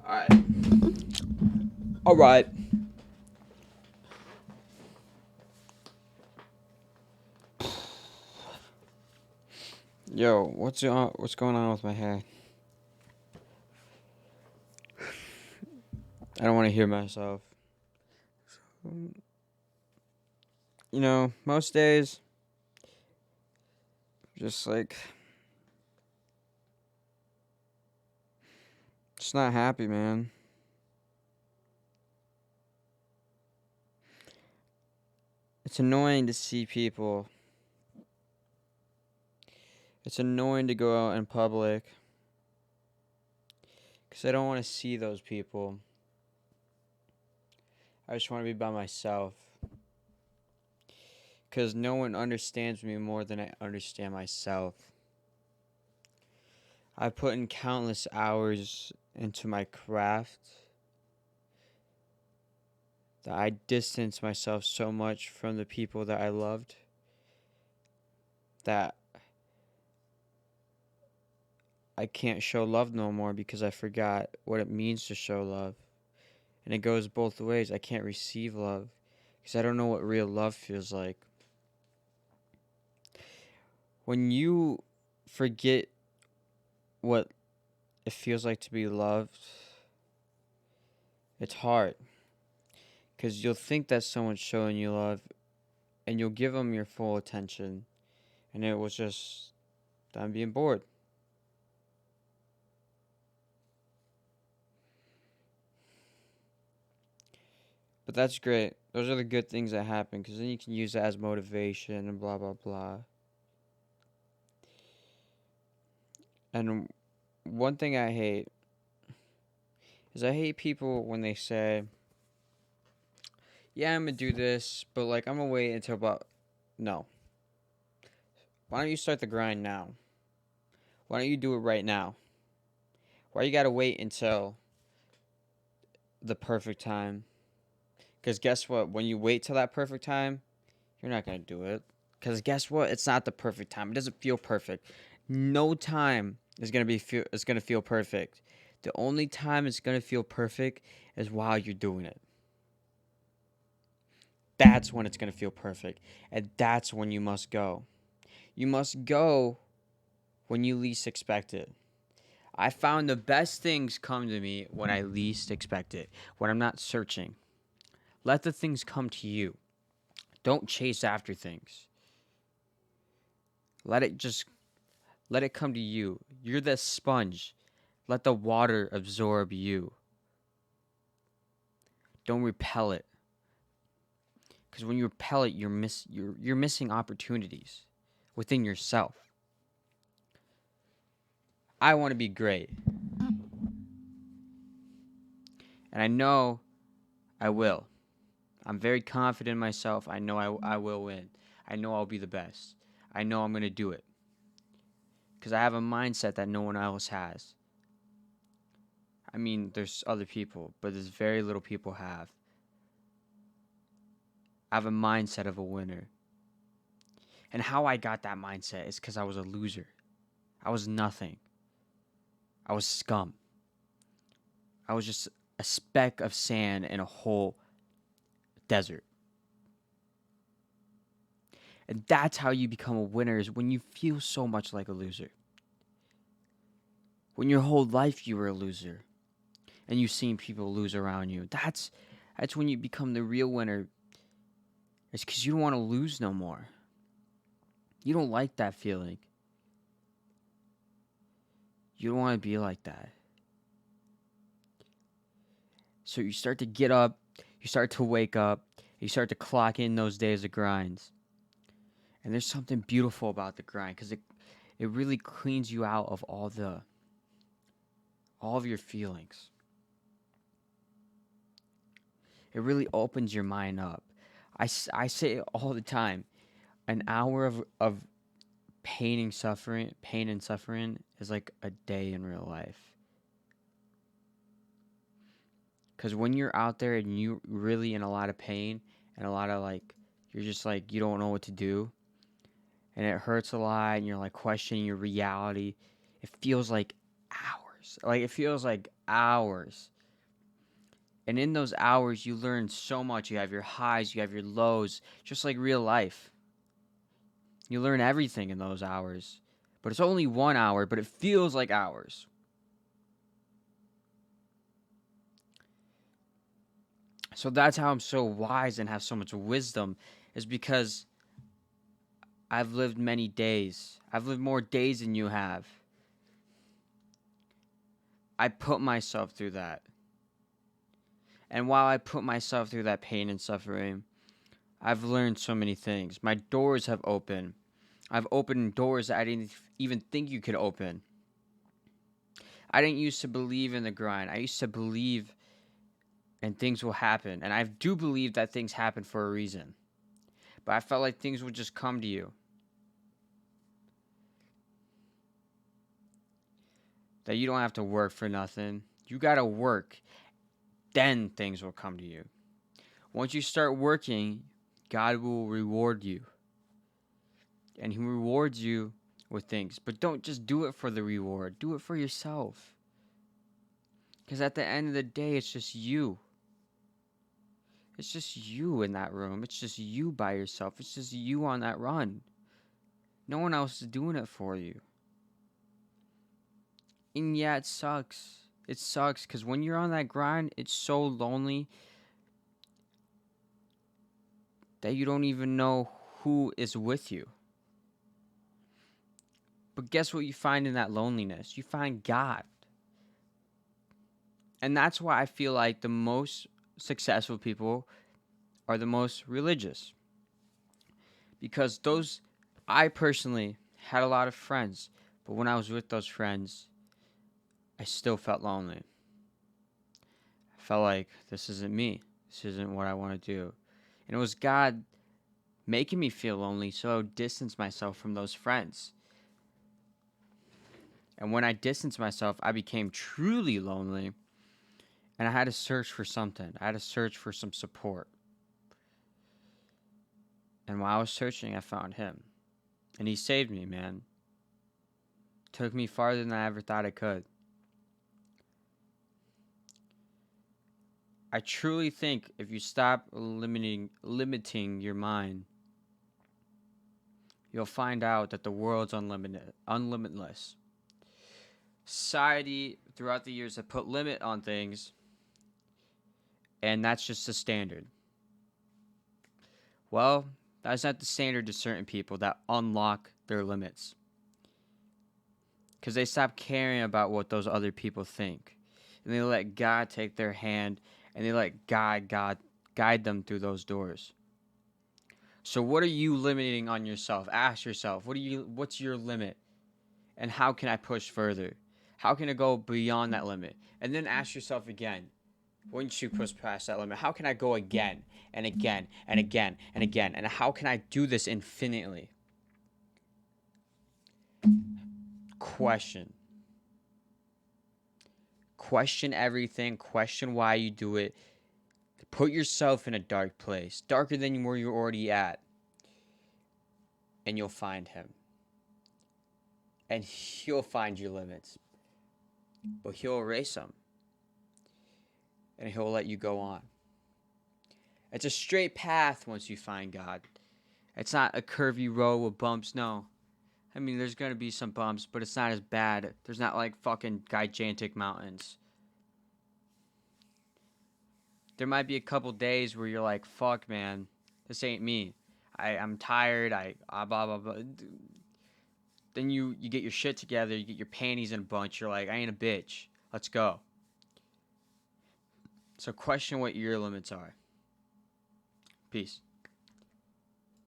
Alright. Alright. Yo, what's going on with my hair? I don't want to hear myself. Most days, just like, just not happy, man. It's annoying to see people. It's annoying to go out in public. Because I don't want to see those people. I just want to be by myself. Because no one understands me more than I understand myself. I put in countless hours into my craft that I distance myself so much from the people that I loved that I can't show love no more because I forgot what it means to show love. And it goes both ways. I can't receive love because I don't know what real love feels like. When you forget what it feels like to be loved, it's hard because you'll think that someone's showing you love and you'll give them your full attention, and it was just I'm being bored. But that's great. Those are the good things that happen because then you can use that as motivation and blah, blah, blah. And one thing I hate is I hate people when they say, yeah, I'm going to do this, but like I'm going to wait until about. No. Why don't you start the grind now? Why don't you do it right now? Why you got to wait until the perfect time? Because guess what? When you wait till that perfect time, you're not going to do it. Because guess what? It's not the perfect time. It doesn't feel perfect. No time is going to feel perfect. The only time it's going to feel perfect is while you're doing it. That's when it's going to feel perfect. And that's when you must go. You must go when you least expect it. I found the best things come to me when I least expect it, when I'm not searching. Let the things come to you. Don't chase after things. Let it come to you. You're the sponge. Let the water absorb you. Don't repel it. Because when you repel it, you're missing opportunities within yourself. I want to be great. And I know I will. I'm very confident in myself. I know I will win. I know I'll be the best. I know I'm going to do it. Because I have a mindset that no one else has. I mean, there's other people, but there's very little people have. I have a mindset of a winner. And how I got that mindset is because I was a loser. I was nothing. I was scum. I was just a speck of sand in a whole desert. And that's how you become a winner, is when you feel so much like a loser. When your whole life you were a loser and you've seen people lose around you. That's when you become the real winner. It's because you don't want to lose no more. You don't like that feeling. You don't want to be like that. So you start to get up, you start to wake up, you start to clock in those days of grinds. And there's something beautiful about the grind because it really cleans you out of all of your feelings. It really opens your mind up. I say it all the time. An hour of pain and suffering is like a day in real life. Because when you're out there and you're really in a lot of pain and a lot of you're just you don't know what to do and it hurts a lot and you're questioning your reality, it feels like hours. It feels like hours. And in those hours, you learn so much. You have your highs, you have your lows, just like real life. You learn everything in those hours. But it's only 1 hour, but it feels like hours. So that's how I'm so wise and have so much wisdom, is because I've lived many days. I've lived more days than you have. I put myself through that. And while I put myself through that pain and suffering, I've learned so many things. My doors have opened. I've opened doors that I didn't even think you could open. I didn't used to believe in the grind. I used to believe and things will happen. And I do believe that things happen for a reason. But I felt like things would just come to you. That you don't have to work for nothing. You gotta work. Then things will come to you. Once you start working, God will reward you. And He rewards you with things. But don't just do it for the reward. Do it for yourself. Because at the end of the day, it's just you. It's just you in that room. It's just you by yourself. It's just you on that run. No one else is doing it for you. And yeah, it sucks. It sucks because when you're on that grind, it's so lonely that you don't even know who is with you. But guess what you find in that loneliness? You find God. And that's why I feel like the most successful people are the most religious. Because I personally had a lot of friends, but when I was with those friends, I still felt lonely. I felt like this isn't me. This isn't what I want to do. And it was God making me feel lonely, so I would distance myself from those friends. And when I distanced myself, I became truly lonely. And I had to search for something. I had to search for some support. And while I was searching, I found Him. And He saved me, man. Took me farther than I ever thought I could. I truly think if you stop limiting your mind, you'll find out that the world's unlimitless. Society throughout the years have put limit on things, and that's just the standard. Well, that's not the standard to certain people that unlock their limits. Because they stop caring about what those other people think. And they let God take their hand and they let God guide them through those doors. So what are you limiting on yourself? Ask yourself, what's your limit? And how can I push further? How can I go beyond that limit? And then ask yourself again, once you push past that limit, how can I go again and again and again and again? And how can I do this infinitely? Question everything. Question why you do it. Put yourself in a dark place, darker than where you're already at, and you'll find Him. And He'll find your limits, but He'll erase them, and He'll let you go on. It's a straight path once you find God. It's not a curvy road with bumps, no. I mean, there's going to be some bumps, but it's not as bad. There's not like fucking gigantic mountains. There might be a couple days where you're like, fuck, man, this ain't me. I'm tired. Blah, blah, blah. Then you get your shit together. You get your panties in a bunch. You're like, I ain't a bitch. Let's go. So question what your limits are. Peace.